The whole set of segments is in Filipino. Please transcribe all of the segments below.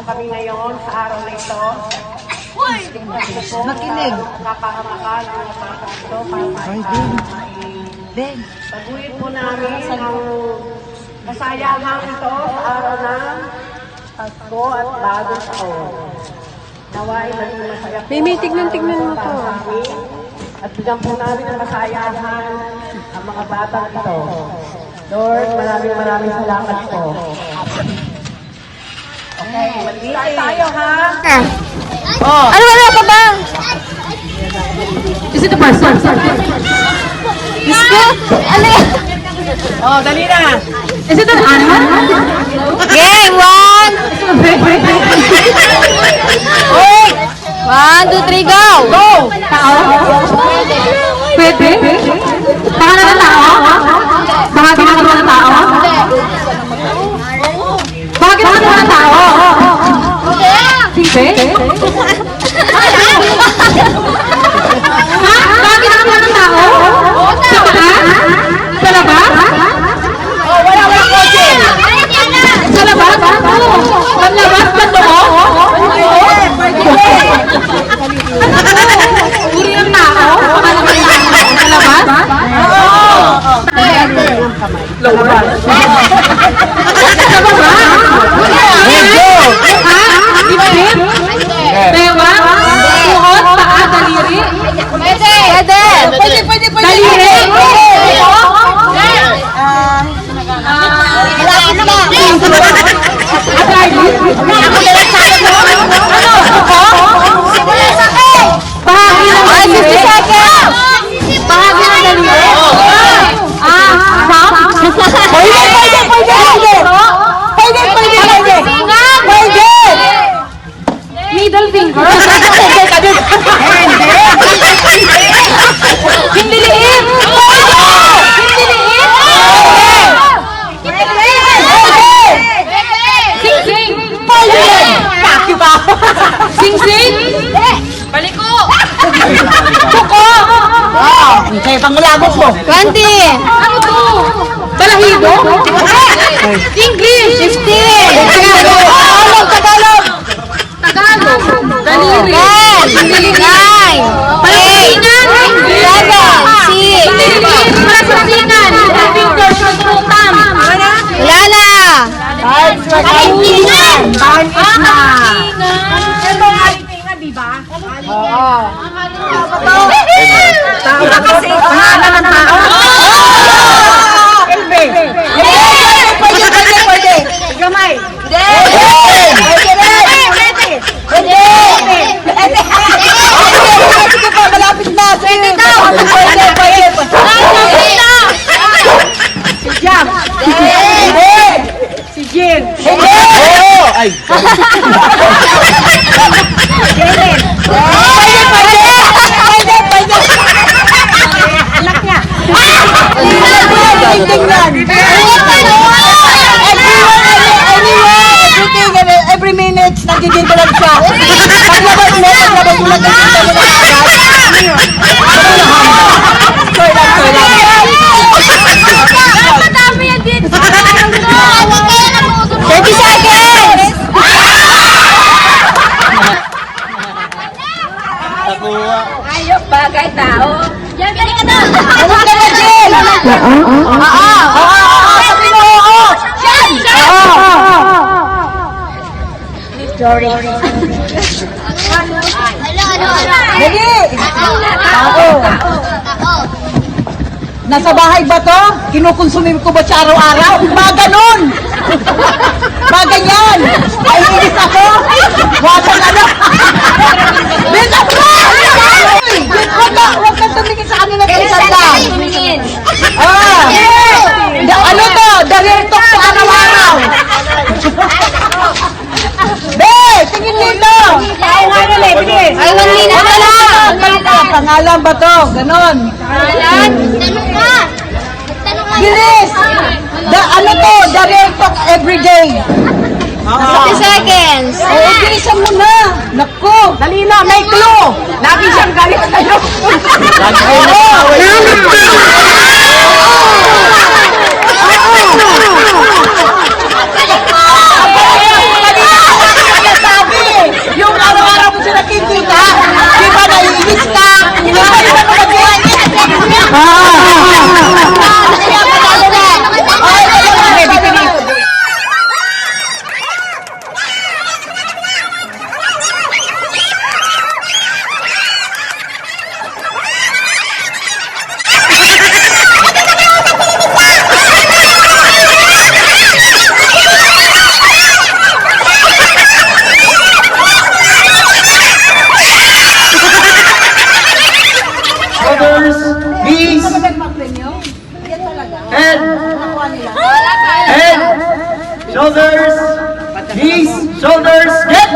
Kami ngayon sa araw na ito. Makinig. Kapahamakan ang ito para pagbuhin po namin ang kasayahan ito sa araw ng Pasko at Bagong Taon. Naway maging masaya po. Mimi, tignan mo to. At bigyan po namin ang kasayahan ang mga batang ito. Lord, maraming salamat po. Okay, mag-start tayo ha. Oh. Ano pa ba? Is it the person? Is it? Ano yan? Oh, dali na. Is it an animal? Game, 1. Wait. 1, 2, 3, go. Go. Tao? Pwede? Pangalan ng tao? Bahagi ng ng tao? Bahagi ng ng tao? Hindi? Ha? Bahagi ng ng tao? Sa taas? Sa labas? Oh, wala kotse. Sa labas? Sa labas? Sa loob? Uri ng tao? Sa labas? Labas. Sa baba? Ibig? Bewa? Tuhod? Paa? Daliri? Pwede. Daliri? Bahagi ng daliri? Bahagi ng daliri? Pwede! Middle finger? Hindi liit! Hindi liit! Sing-sing! Sing-sing? Baliko! Buko! Kaya pangulabot mo. 20! Ano to? Balahibo? English! 15! Tagalog! Daliri! 9! Palasingan! 11! 6! Palasingan! Fingers ng tutam! Wala na! Pangulabot. Pangalan ng tao? Elbe. Pwede. Gamay. Malapit na. Si Jam. Si Jill. Ay. Anak niya. Every minute, nagiging ko lang siya. Paglabas mo lang Madami yan din! 30 seconds! Ayok bagay tao. Yan, galing ka doon. Ano ka na, Jill? Sabi mo, oo. Yan! Sorry. Dali! Ako. Nasa bahay ba to? Kinukonsumim ko ba siya araw-araw? Ba ganun! Ba ganyan! Ay, inis ako! Walang ano! Bilang mo! Huwag kang tumingin sa kanila ng isanda! Ano to? Daritok sa araw-araw! Be! Tingin dito! Ay, bilis. Ay, 1 minute na lang. Pangalan ba to? Ganon. Tanong ka. Tanong ka. Bilis! ano to, direct talk everyday. 50 seconds. Oo, bilisan mo na. Naku. Dali na, may clue. Lagi siyang galit sa'yo. Yung araw-araw mo siya nakikita, di ba naiinis ka? Hindi ba yun ang Shoulders, knees, head, shoulders, knees, shoulders, get!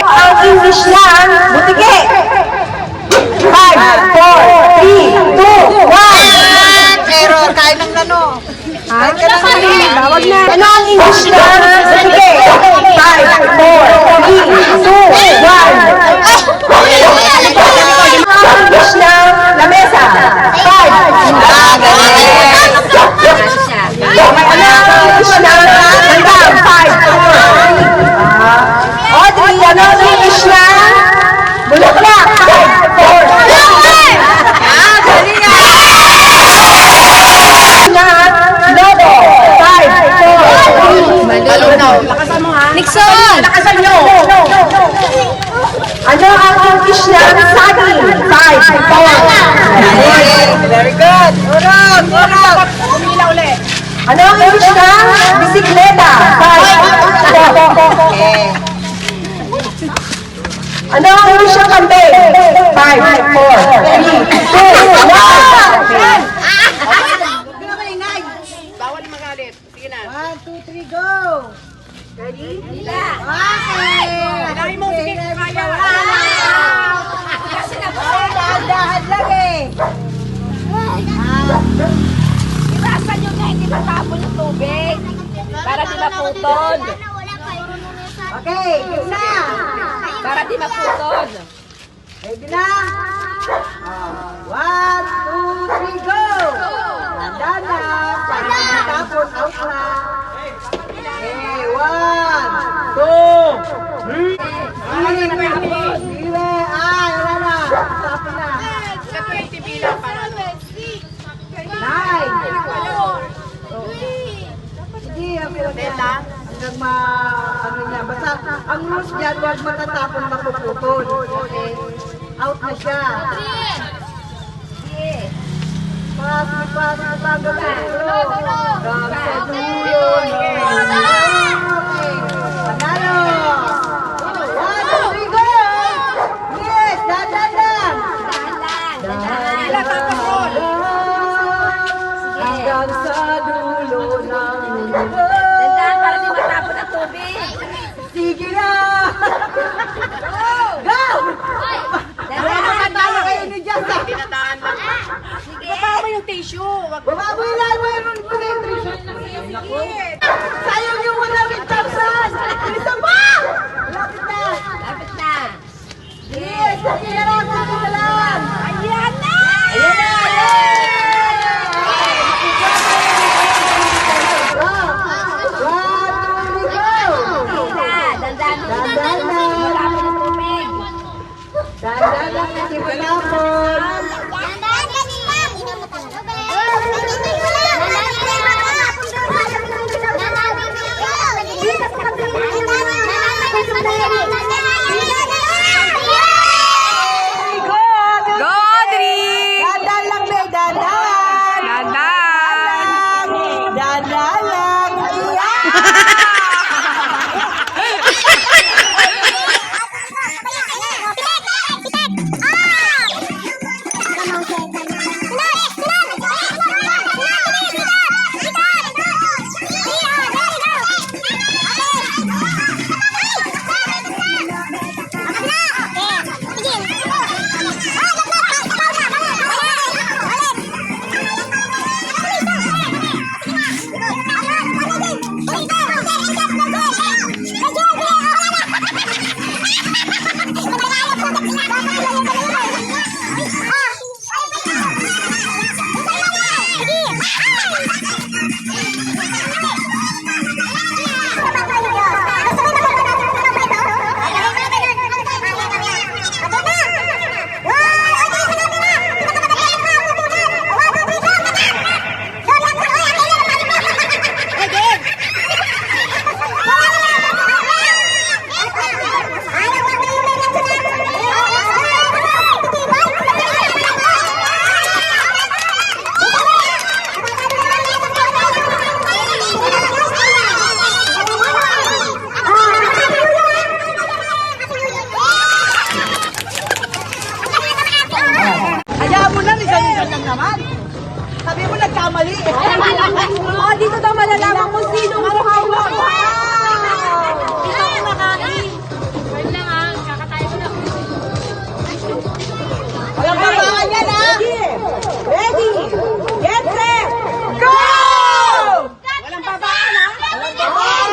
Ang English lang, butike. 5, 4, 3, 2, 1. Error, kain ng nano. Kain ka ng nano. Bawag na. Ano ang English lang? Butike. 5, 4, 3, 2, 1. Ang English lang, lamesa. 5, 4, 3, 2, 1. Ano ang English lang? Landang. 5, 4, 3. Audrey, ano ang English lang? Bulaklak. 5, 4, 3. Dali nga. Lobo. 5, 4, 3. Malinaw. Lakasan mo ha. Nixon! Lakasan nyo. Ano ang English lang? Saging. 5, 4. Very good. Urog, urog. Umila ulit. Ano ang English lang? Bisikleta. 5, 4. Ano ang English lang? Kambing? 5, 4, 3, 2, 1. Bawal magalit. Sige na. 1, 2, 3, go! Ready? Okay! Kailangan mo, sige, kaya. Dahan-dahan lang eh. Iwasan nyo nga, hindi matapon yung tubig. Para di maputol. Okay, game na. Para di maputol. Ready na? 1, 2, 3, go! Tanda na. Para matapon, out na. Okay, 1, 2, 3. Ay, matapon. Sige, ay, wala na. Tapon na. 9. Sige, ang pinagdala. Hanggang ano niya. Basta, ang rules dyan, huwag matatapon mapuputol. Okay? Out na siya. Pasok sa dulo. Sa dulo. Okay. Panalo. 1, 2, 3, go! Yes, dadan. Hanggang sa dulo ng mundo. Tandaan para di matapon ang tubig. Sige na! Go! Nakakatawa kayo ni Jasa. Baba mo yung tissue. Baba mo yung lalo yung penetration. Sayang yung 100,000! Isa pa! Lapit na! Lapit na. Yes! Sige na lang! Sige na lang! Ayan na! Ayan na! Dandan mo. Dandan na. Matapon ang tubig. Dandan lang kasi matapon. Go, Dri! Dandan lang, be. Dandan! Dandan! Dandan lang! Hayaan mo na, lisan-lisan lang naman. Sabi mo nagkamali. Dito daw malalaman kung sino ang hawak. Ito ang nakain. Walang babangan yan, ha? Ready? Get set! Go! Walang babaan, ha? Walang babangan!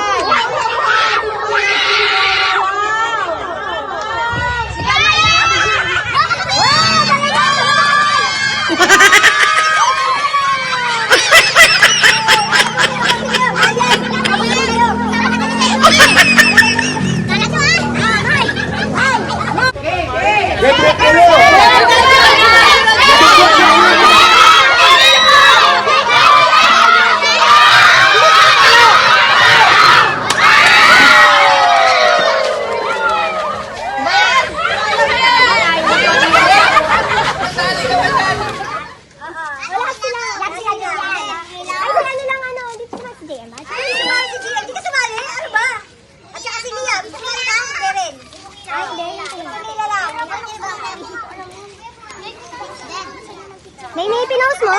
May pinost mo?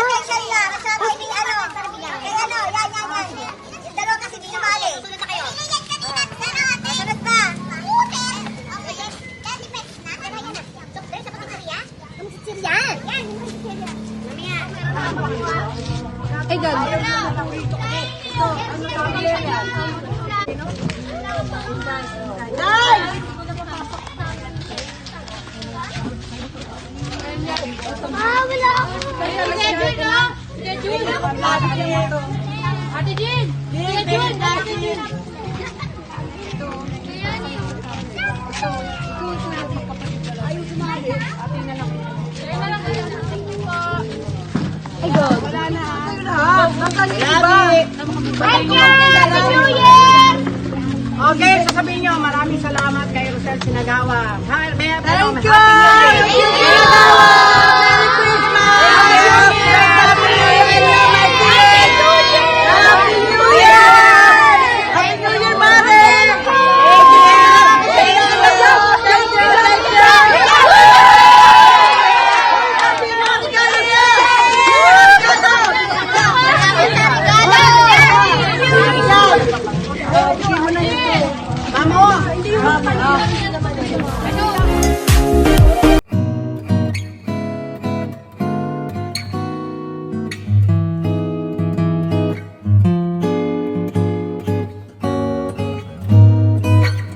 Ay, gano'n. Ah, wala ako. Ate Jean! Ate Jean! Okay, sasabihin nyo, maraming salamat kay Rosel Sinagawa. Thank you!